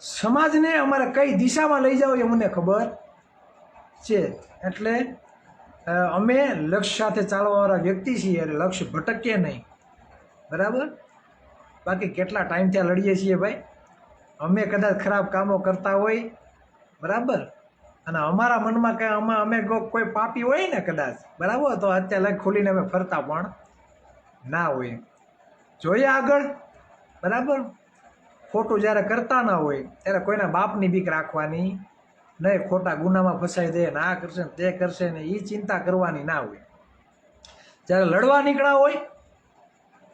સમાજને અમારે કઈ દિશામાં લઈ જાવ એ મને ખબર છે. એટલે અમે લક્ષ્ય સાથે ચાલવાવાળા વ્યક્તિ છીએ, એટલે લક્ષ્ય ભટકીએ નહીં, બરાબર. બાકી કેટલા ટાઈમથી લડીએ છીએ ભાઈ. અમે કદાચ ખરાબ કામો કરતા હોય, બરાબર, અને અમારા મનમાં કંઈ અમે કોઈ પાપી હોય ને કદાચ, બરાબર, તો અત્યારે ખોલીને અમે ફરતા પણ ના હોય. જોઈએ આગળ, બરાબર. ખોટું જ્યારે કરતા ના હોય ત્યારે કોઈના બાપની બીક રાખવાની નહીં, ખોટા ગુનામાં ફસાઈ દે ને આ કરશે ને તે કરશે ને એ ચિંતા કરવાની ના હોય. જ્યારે લડવા નીકળ્યા હોય,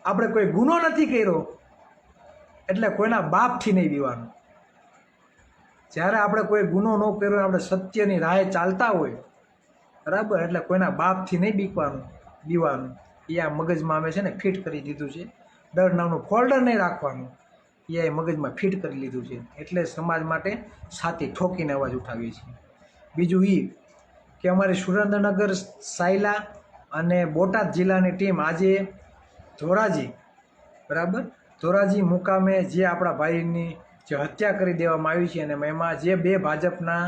આપણે કોઈ ગુનો નથી કર્યો એટલે કોઈના બાપથી નહીં બીવાનું. જ્યારે આપણે કોઈ ગુનો ન કર્યો, આપણે સત્યની રાહે ચાલતા હોય, બરાબર, એટલે કોઈના બાપથી નહીં બીવાનું. એ આ મગજમાં અમે છે ને ફિટ કરી દીધું છે. ડર નામનું ફોલ્ડર નહીં રાખવાનું, એ મગજમાં ફિટ કરી લીધું છે. એટલે સમાજ માટે છાતી ઠોકીને અવાજ ઉઠાવીએ છીએ. બીજું એ કે અમારી સુરેન્દ્રનગર, સાયલા અને બોટાદ જિલ્લાની ટીમ આજે ધોરાજી, બરાબર, ધોરાજી મુકામે જે આપણા ભાઈની જે હત્યા કરી દેવામાં આવી છે, અને એમાં જે 2 ભાજપના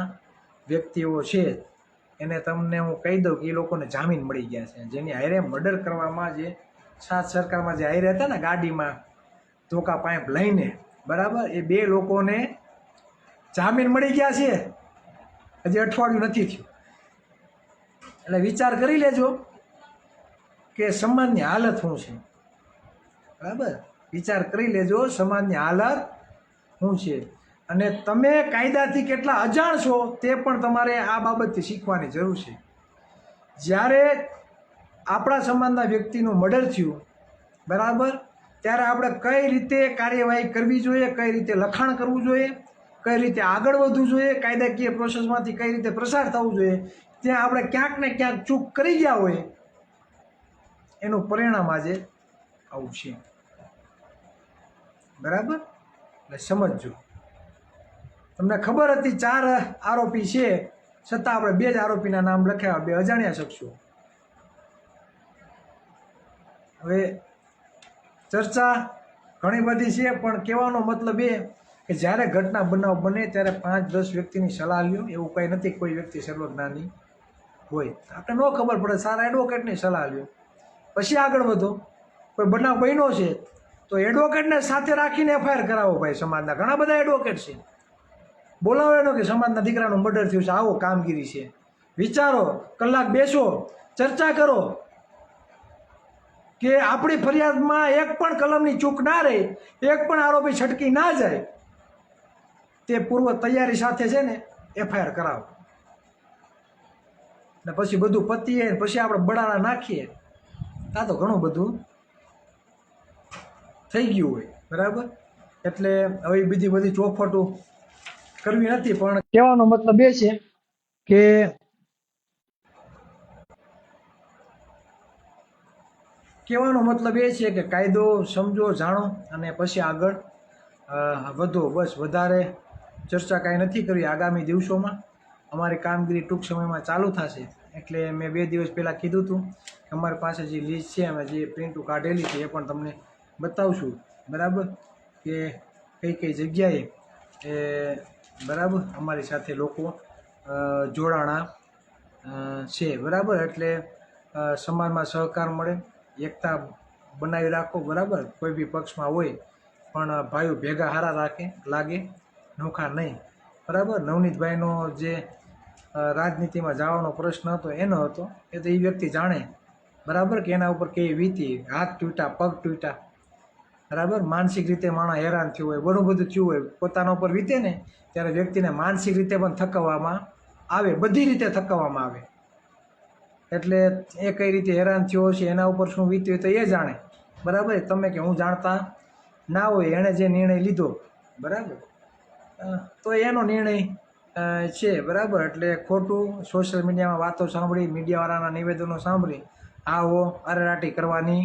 વ્યક્તિઓ છે એને તમને હું કહી દઉં કે એ લોકોને જામીન મળી ગયા છે. જેની હારે મર્ડર કરવામાં, જે સાથ સરકારમાં જે હારે હતા ને ગાડીમાં ધોકા પાઇપ લઈને, બરાબર, એ 2 લોકોને જામીન મળી ગયા છે. હજી અઠવાડિયું નથી થયું. એટલે વિચાર કરી લેજો કે સમાજની હાલત શું છે, બરાબર. વિચાર કરી લેજો સમાજની હાલત શું છે. અને તમે કાયદાથી કેટલા અજાણ છો તે પણ તમારે આ બાબતથી શીખવાની જરૂર છે. જ્યારે આપણા સમાજના વ્યક્તિનું મર્ડર થયું, બરાબર, ત્યારે આપણે કઈ રીતે કાર્યવાહી કરવી જોઈએ, કઈ રીતે લખાણ કરવું જોઈએ, કઈ રીતે આગળ વધવું જોઈએ, કાયદાકીય પ્રોસેસમાંથી કઈ રીતે પ્રસાર થવું જોઈએ, ત્યાં આપણે ક્યાંક ને ક્યાંક ચૂક કરી ગયા હોય, એનું પરિણામ આજે આવું છે, બરાબર. એટલે સમજજો. તમને ખબર હતી 4 આરોપી છે, છતાં આપણે 2 જ આરોપીના નામ લખ્યા, 2 અજાણ્યા શખ્સો. હવે ચર્ચા ઘણી બધી છે, પણ કહેવાનો મતલબ એ કે જ્યારે ઘટના બનાવ બને ત્યારે 5-10 વ્યક્તિની સલાહ લ્યો. એવું કંઈ નથી કોઈ વ્યક્તિ સર્વજ્ઞાની હોય. આપણે ન ખબર પડે, સારા એડવોકેટની સલાહ લ્યો, પછી આગળ વધો. કોઈ બનાવ બન્યો છે તો એડવોકેટને સાથે રાખીને એફઆઈઆર કરાવો. ભાઈ, સમાજના ઘણા બધા એડવોકેટ છે, બોલાવો એનો કે સમાજના દીકરાનું મર્ડર થયું છે, આવો કામગીરી છે, વિચારો, કલાક બેસો, ચર્ચા કરો કે આપણી ફરિયાદમાં એક પણ કલમની ચૂક ના રહે, એક પણ આરોપી છટકી ના જાય. તે પૂર્વ તૈયારી સાથે છે ને એફઆઈઆર કરાવો. ને પછી બધું પતીએ, પછી આપણે બડાણા નાખીએ, આ તો ઘણું બધું થઈ ગયું હોય, બરાબર. એટલે હવે બીજી બધી ચોખવટો કરવી નથી, પણ કહેવાનો મતલબ એ છે કે કાયદો સમજો, જાણો અને પછી આગળ વધો. બસ, વધારે ચર્ચા કાંઈ નથી કરવી. આગામી દિવસોમાં અમારી કામગીરી ટૂંક સમયમાં ચાલુ થશે. એટલે મેં 2 દિવસ પહેલાં કીધું હતું કે અમારી પાસે જે લિસ્ટ છે, અમે જે પ્રિન્ટો કાઢેલી છે, એ પણ તમને બતાવશું, બરાબર, કે કઈ કઈ જગ્યાએ એ, બરાબર, અમારી સાથે લોકો જોડાણા છે, બરાબર. એટલે સમાજમાં સહકાર મળે, એકતા બનાવી રાખો, બરાબર. કોઈ બી પક્ષમાં હોય પણ ભાઈઓ ભેગા હારા લાગે, નોખા નહીં, બરાબર. નવનીતભાઈનો જે રાજનીતિમાં જવાનો પ્રશ્ન હતો એનો હતો, એ તો એ વ્યક્તિ જાણે, બરાબર, કે એના ઉપર કેવી વીતી, હાથ તૂટા, પગ તૂટા, બરાબર. માનસિક રીતે માણસ હેરાન થયું હોય, ઘણું બધું થયું હોય, પોતાના ઉપર વીતે ને ત્યારે વ્યક્તિને માનસિક રીતે પણ થકવવામાં આવે, બધી રીતે થકવવામાં આવે. એટલે એ કઈ રીતે હેરાન થયો છે, એના ઉપર શું વીત્યું તો એ જાણે, બરાબર. તમે કે હું જાણતા ના હોય, એણે જે નિર્ણય લીધો, બરાબર, તો એનો નિર્ણય છે બરાબર. એટલે ખોટું સોશિયલ મીડિયામાં વાતો સાંભળી, મીડિયાવાળાના નિવેદનો સાંભળી આવો અરેરાટી કરવાની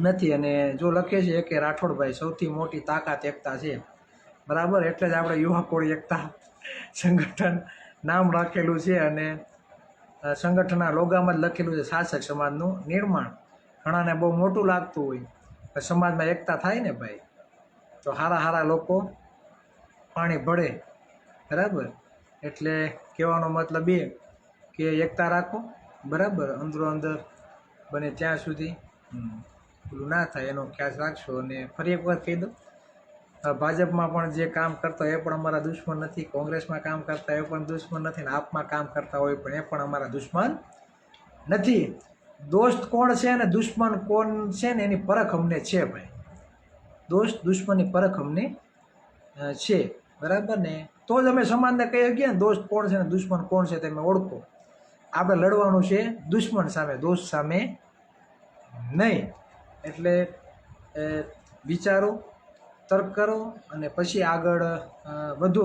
નથી. અને જો લખે છે કે રાઠોડભાઈ સૌથી મોટી તાકાત એકતા છે બરાબર. એટલે જ આપણે યુવા કોળી એકતા સંગઠન નામ રાખેલું છે. અને સંગઠનના લોગામાં જ લખેલું છે શાસક સમાજનું નિર્માણ. ઘણાને બહુ મોટું લાગતું હોય, સમાજમાં એકતા થાય ને ભાઈ, તો હારા હારા લોકો પાણી ભળે બરાબર. એટલે કહેવાનો મતલબ એ કે એકતા રાખો બરાબર. અંદરો અંદર બને ત્યાં સુધી પેલું ના થાય એનો ખ્યાલ રાખશો. અને ફરી એક વાર કહી દઉં, ભાજપમાં પણ જે કામ કરતા હોય એ પણ અમારા દુશ્મન નથી, કોંગ્રેસમાં કામ કરતા હોય એ પણ દુશ્મન નથી, ને આપમાં કામ કરતા હોય પણ એ પણ અમારા દુશ્મન નથી. દોસ્ત કોણ છે અને દુશ્મન કોણ છે ને એની પરખ અમને છે ભાઈ. દોસ્ત દુશ્મનની પરખ અમને છે બરાબર ને. તો જ અમે સમાજને કહી શકીએ ને દોસ્ત કોણ છે ને દુશ્મન કોણ છે તમે ઓળખો. આપણે લડવાનું છે દુશ્મન સામે, દોસ્ત સામે નહીં. એટલે વિચારો, તર્ક કરો અને પછી આગળ વધુ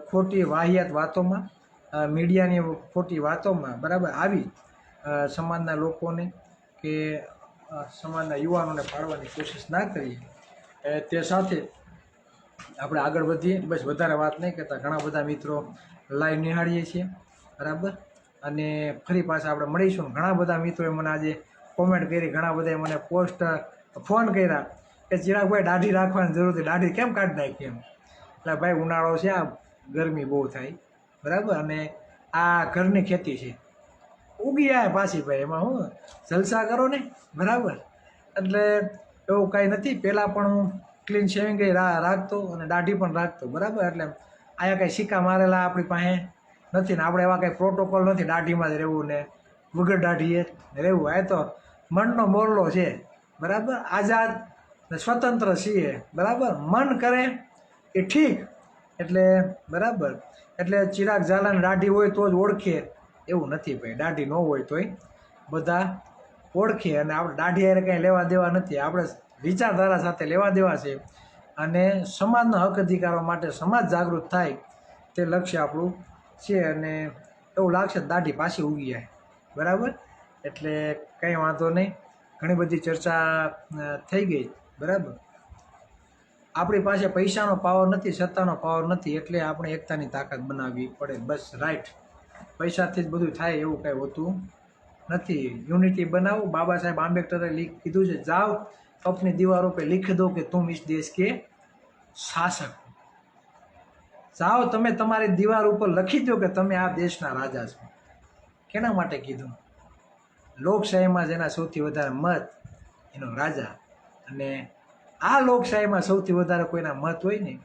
ખોટી વાહિયાત વાતોમાં, મીડિયાની ખોટી વાતોમાં બરાબર આવી સમાજના લોકોને કે સમાજના યુવાનોને પાડવાની કોશિશ ના કરીએ. તે સાથે આપણે આગળ વધીએ. બસ વધારે વાત નહીં કરતા, ઘણા બધા મિત્રો લાઈવ નિહાળીએ છીએ બરાબર. અને ફરી પાછા આપણે મળીશું. ઘણા બધા મિત્રોએ મને આજે કોમેન્ટ કરી, ઘણા બધાએ મને ફોન કર્યા કે ચિરાગભાઈ દાઢી રાખવાની જરૂર હતી, દાઢી કેમ કાઢી નાખી એમ. એટલે ભાઈ ઉનાળો છે, આ ગરમી બહુ થાય બરાબર. અને આ ઘરની ખેતી છે, ઉગી આવે પાછી ભાઈ, એમાં હું જલસા કરો ને બરાબર. એટલે એવું કાંઈ નથી. પહેલાં પણ હું ક્લીન શેવિંગ રાખતો અને દાઢી પણ રાખતો બરાબર. એટલે અહીંયા કાંઈ સિક્કા મારેલા આપણી પાસે નથી ને આપણે એવા કંઈ પ્રોટોકોલ નથી દાઢીમાં જ રહેવું ને વગર દાઢીએ રહેવું. આ તો મનનો મોરલો છે બરાબર. આઝાદ ને સ્વતંત્ર છીએ બરાબર. મન કરે એ ઠીક. એટલે બરાબર. એટલે ચિરાગ ઝાલાની દાઢી હોય તો જ ઓળખે એવું નથી ભાઈ. દાઢી ન હોય તોય બધા ઓળખે. અને આપણે દાઢી હારે કંઈ લેવા દેવા નથી. આપણે વિચારધારા સાથે લેવા દેવા છે. અને સમાજના હક અધિકારો માટે સમાજ જાગૃત થાય તે લક્ષ્ય આપણું છે. અને એવું લાગશે દાઢી પાછી ઉગી જાય બરાબર. એટલે કંઈ વાંધો નહીં. ઘણી બધી ચર્ચા થઈ ગઈ બરાબર. આપણી પાસે પૈસાનો પાવર નથી, સત્તાનો પાવર નથી, એટલે આપણે એકતાની તાકાત બનાવવી પડે બસ. રાઈટ. પૈસાથી જ બધું થાય એવું કાંઈ હોતું નથી. યુનિટી બનાવો. બાબા સાહેબ આંબેડકરે કીધું છે, જાઓ अपनी दीवारों पे लिख दो कि तुम इस देश के શાસક. જાઓ તમે તમારી દીવાર ઉપર લખી દો કે તમે આ દેશના રાજા છો. કેના માટે કીધું? લોકશાહીમાં જેના સૌથી વધારે મત એનો રાજા. અને આ લોકશાહીમાં સૌથી વધારે કોઈના મત હોય ને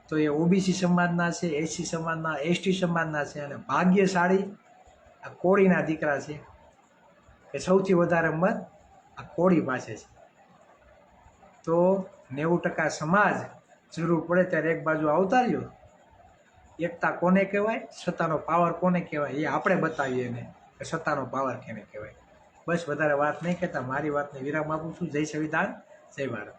તો એ ઓબીસી સમાજના છે, એસસી સમાજના, એસટી સમાજના છે. અને ભાગ્યશાળી આ કોળીના દીકરા છે કે સૌથી વધારે મત આ કોળી પાસે છે. તો 90% સમાજ જરૂર પડે ત્યારે એક બાજુ અવતાર્યો. એકતા કોને કહેવાય, સત્તાનો પાવર કોને કહેવાય એ આપણે બતાવીએ ને કે સત્તાનો પાવર કેને કહેવાય. બસ વધારે વાત નહીં કહેતા મારી વાતને વિરામ આપું છું. જય સંવિધાન, જય ભારત.